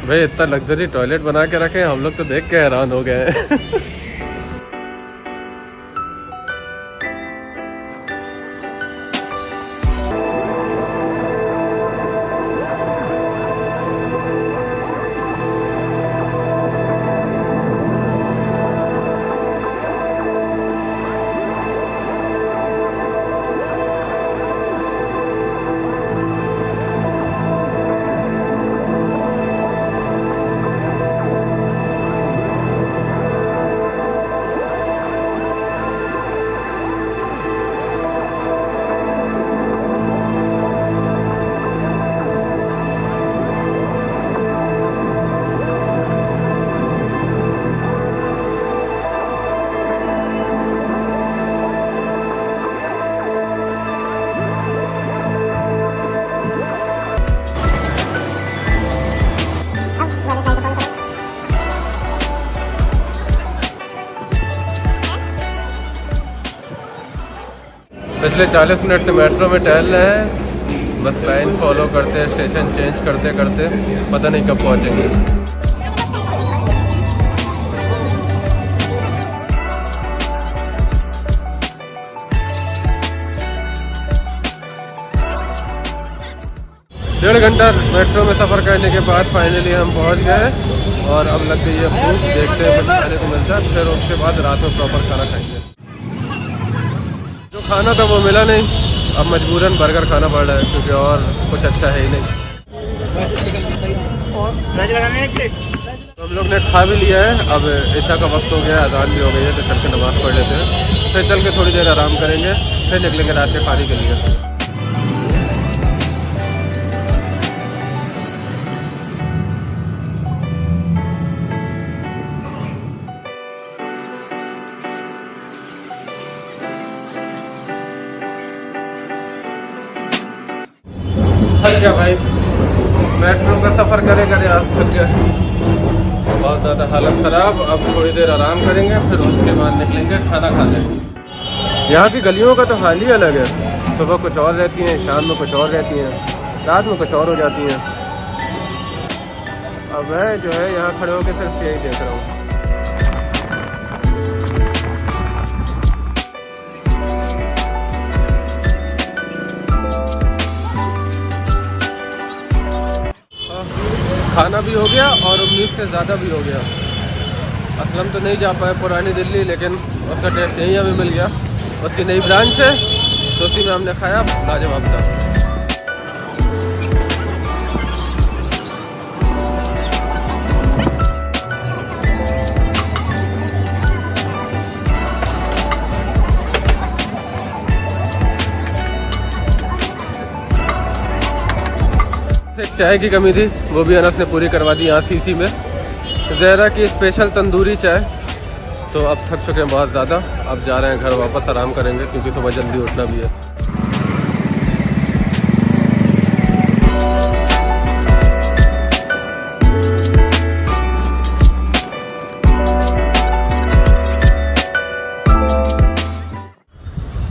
भाई इतना luxury toilet बना के रखे, हम लोग तो देख के हैरान हो गए हैं। 40 मिनट से मेट्रो में टहल रहे हैं, बस लाइन फॉलो करते, स्टेशन चेंज करते करते पता नहीं कब पहुंचेंगे। डेढ़ घंटा मेट्रो में सफ़र करने के बाद फाइनली हम पहुंच गए और अब लग गई है भूख। देखते हैं कुछ खाने को मिलता है, फिर उसके बाद रात में प्रॉपर खाना खाएंगे। जो खाना था वो मिला नहीं, अब मजबूरन बर्गर खाना पड़ रहा है क्योंकि और कुछ अच्छा है ही नहीं। तो हम लोग ने खा भी लिया है, अब ईशा का वक्त हो गया, अजान भी हो गई है, तो चल के नमाज़ पढ़ लेते हैं, फिर चल के थोड़ी देर आराम करेंगे, फिर निकलेंगे रात के खाने के लिए। थक गया भाई, मेट्रो का सफ़र करे करे आज थक गया, बहुत ज़्यादा हालत ख़राब। अब थोड़ी देर आराम करेंगे, फिर उसके बाद निकलेंगे खाना खाने। यहाँ की गलियों का तो हाल ही अलग है, सुबह कुछ और रहती हैं, शाम में कुछ और रहती हैं, रात में कुछ और हो जाती हैं। अब मैं जो है यहाँ खड़े होकर सिर्फ यही देख रहा हूँ। खाना भी हो गया और उम्मीद से ज़्यादा भी हो गया। असलम तो नहीं जा पाए पुरानी दिल्ली, लेकिन उसका टेस्ट यहीं हमें मिल गया। उसकी नई ब्रांच है तो उसी में हमने खाया, लाजवाब था। एक चाय की कमी थी, वो भी अनस ने पूरी करवा दी यहाँ सीसी में। ज़हरा की स्पेशल तंदूरी चाय। तो अब थक चुके हैं बहुत ज़्यादा, अब जा रहे हैं घर वापस, आराम करेंगे क्योंकि सुबह जल्दी उठना भी है।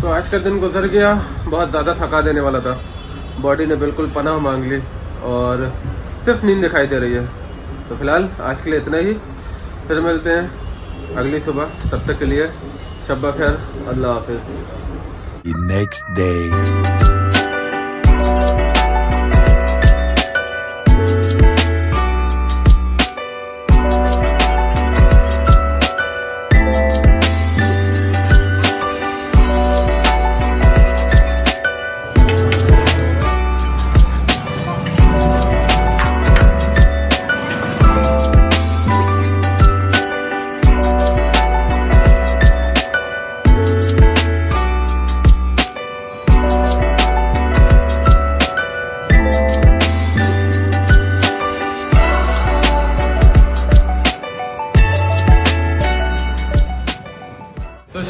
तो आज का दिन गुजर गया, बहुत ज़्यादा थका देने वाला था, बॉडी ने बिल्कुल पनाह मांग ली और सिर्फ नींद दिखाई दे रही है। तो फिलहाल आज के लिए इतना ही, फिर मिलते हैं अगली सुबह, तब तक के लिए शब्बा खैर, अल्लाह हाफिज़। Next day.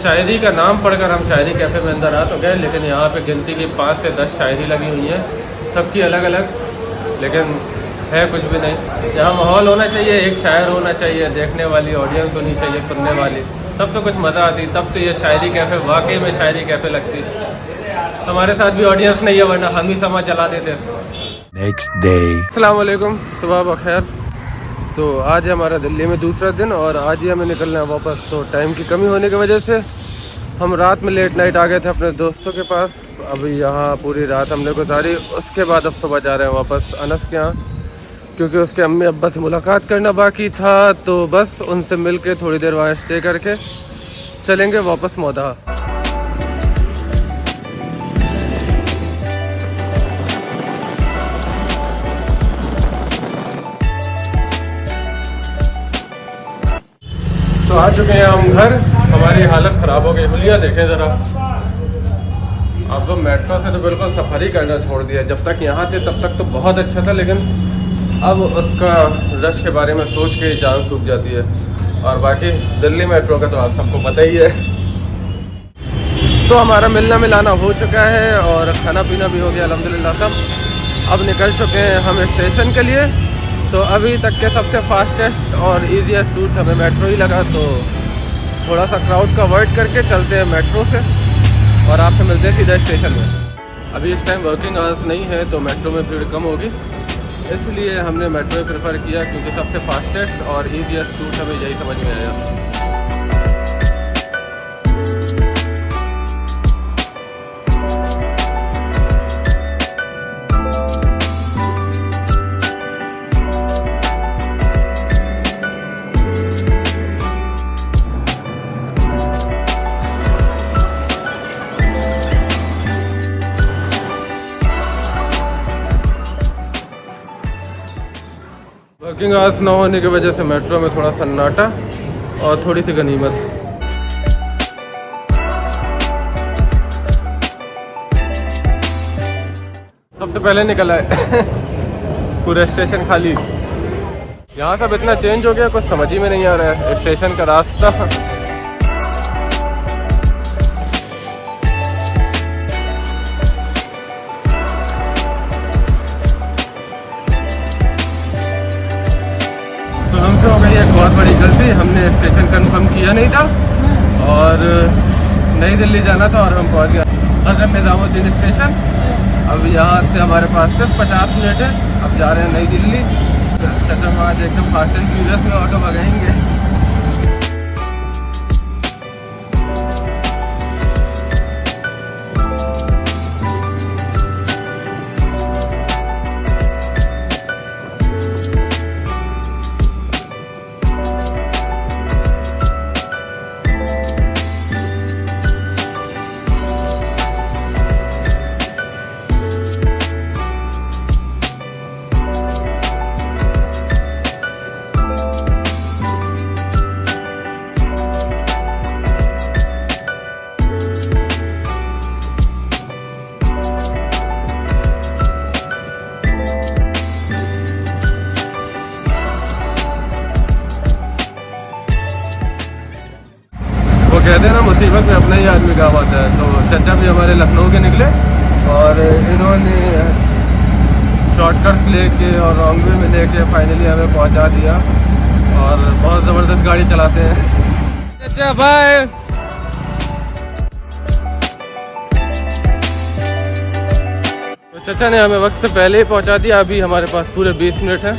शायरी का नाम पढ़कर हम शायरी कैफ़े में अंदर आ तो गए, लेकिन यहाँ पे गिनती की 5 से 10 शायरी लगी हुई हैं, सबकी अलग अलग, लेकिन है कुछ भी नहीं। यहाँ माहौल होना चाहिए, एक शायर होना चाहिए, देखने वाली ऑडियंस होनी चाहिए, सुनने वाली, तब तो कुछ मज़ा आती। तब तो ये शायरी कैफ़े वाकई में शायरी कैफ़े लगती। हमारे साथ भी ऑडियंस नहीं है, वरना हम ही समाज चला देते। Next day. अस्सलाम वालेकुम, सुबह बखैर। तो आज है हमारा दिल्ली में दूसरा दिन और आज ही हमें निकलना है वापस। तो टाइम की कमी होने की वजह से हम रात में लेट नाइट आ गए थे अपने दोस्तों के पास। अभी यहाँ पूरी रात हमने गुजारी, उसके बाद अब सुबह जा रहे हैं वापस अनस के यहाँ, क्योंकि उसके अम्मी अब्बा से मुलाकात करना बाकी था। तो बस उनसे मिल के थोड़ी देर वहाँ स्टे करके चलेंगे वापस मौदा। तो आ चुके हैं हम घर। हमारी हालत ख़राब हो गई। हुलिया देखें ज़रा, अब मेट्रो से तो बिल्कुल सफ़र ही करना छोड़ दिया। जब तक यहाँ थे तब तक तो बहुत अच्छा था, लेकिन अब उसका रश के बारे में सोच के जान सूख जाती है। और बाकी दिल्ली मेट्रो का तो आप सबको पता ही है। तो हमारा मिलना मिलाना हो चुका है और खाना पीना भी हो गया अल्हम्दुलिल्लाह सब। अब निकल चुके हैं हम स्टेशन के लिए। तो अभी तक के सबसे फास्टेस्ट और ईजीएस्ट रूट हमें मेट्रो ही लगा। तो थोड़ा सा क्राउड का अवॉइड करके चलते हैं मेट्रो से और आपसे मिलते हैं सीधा स्टेशन में। अभी इस टाइम वर्किंग आवर्स नहीं है तो मेट्रो में भीड़ कम होगी, इसलिए हमने मेट्रो प्रेफर किया, क्योंकि सबसे फास्टेस्ट और ईजीएस्ट रूट हमें यही समझ में आया। वर्किंग आवर्स न होने की वजह से मेट्रो में थोड़ा सन्नाटा और थोड़ी सी गनीमत। सबसे पहले निकला है पूरा स्टेशन खाली। यहाँ सब इतना चेंज हो गया, कुछ समझ ही में नहीं आ रहा है स्टेशन का रास्ता। हो गई एक बहुत बड़ी गलती, हमने स्टेशन कंफर्म किया नहीं था और नई दिल्ली जाना था और हम पहुंच गए हज़रत निज़ामुद्दीन स्टेशन। अब यहाँ से हमारे पास सिर्फ 50 मिनट है। अब जा रहे हैं नई दिल्ली। चचा आज एकदम फास्ट एंड फ्यूरियस में ऑटो भगाएंगे। कहते हैं ना, मुसीबत में अपना ही आदमी काम आता है। तो चचा भी हमारे लखनऊ के निकले और इन्होंने शॉर्टकट्स लेके और रॉन्ग वे में लेके फाइनली हमें पहुंचा दिया। और बहुत ज़बरदस्त गाड़ी चलाते हैं चचा। बाय। तो चचा ने हमें वक्त से पहले ही पहुंचा दिया। अभी हमारे पास पूरे 20 मिनट हैं,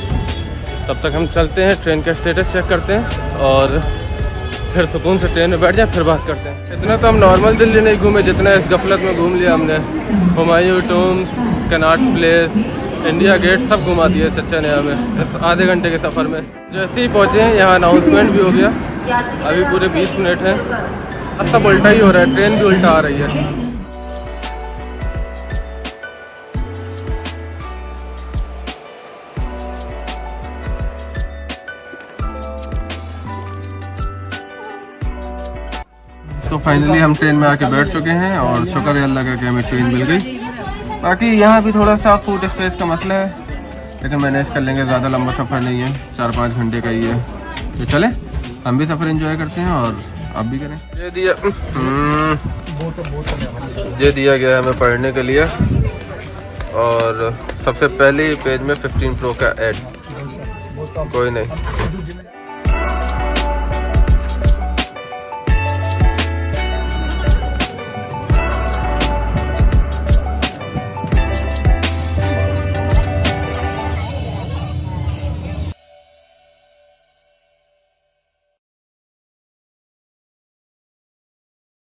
तब तक हम चलते हैं, ट्रेन का स्टेटस चेक करते हैं और फिर सुकून से ट्रेन में बैठ जाए, फिर बात करते हैं। इतना तो हम नॉर्मल दिल्ली नहीं घूमे जितना इस गफलत में घूम लिया हमने। हुमायूं टूम्स, कनॉट प्लेस, इंडिया गेट सब घुमा दिया चचा ने हमें इस आधे घंटे के सफ़र में। जैसे ही पहुँचे हैं यहाँ अनाउंसमेंट भी हो गया। अभी पूरे 20 मिनट हैं। सब उल्टा ही हो रहा है, ट्रेन भी उल्टा आ रही है। तो फाइनली हम ट्रेन में आके बैठ चुके हैं और शुक्र है अल्लाह का कि हमें ट्रेन मिल गई। बाकी यहाँ भी थोड़ा सा फूड स्पेस का मसला है, लेकिन मैनेज कर लेंगे। ज़्यादा लंबा सफ़र नहीं है, 4-5 घंटे का ही है। तो चले हम भी सफ़र एंजॉय करते हैं और आप भी करें। ये दिया गया हमें पढ़ने के लिए और सबसे पहले पेज में 15 प्रो का ऐड। कोई नहीं।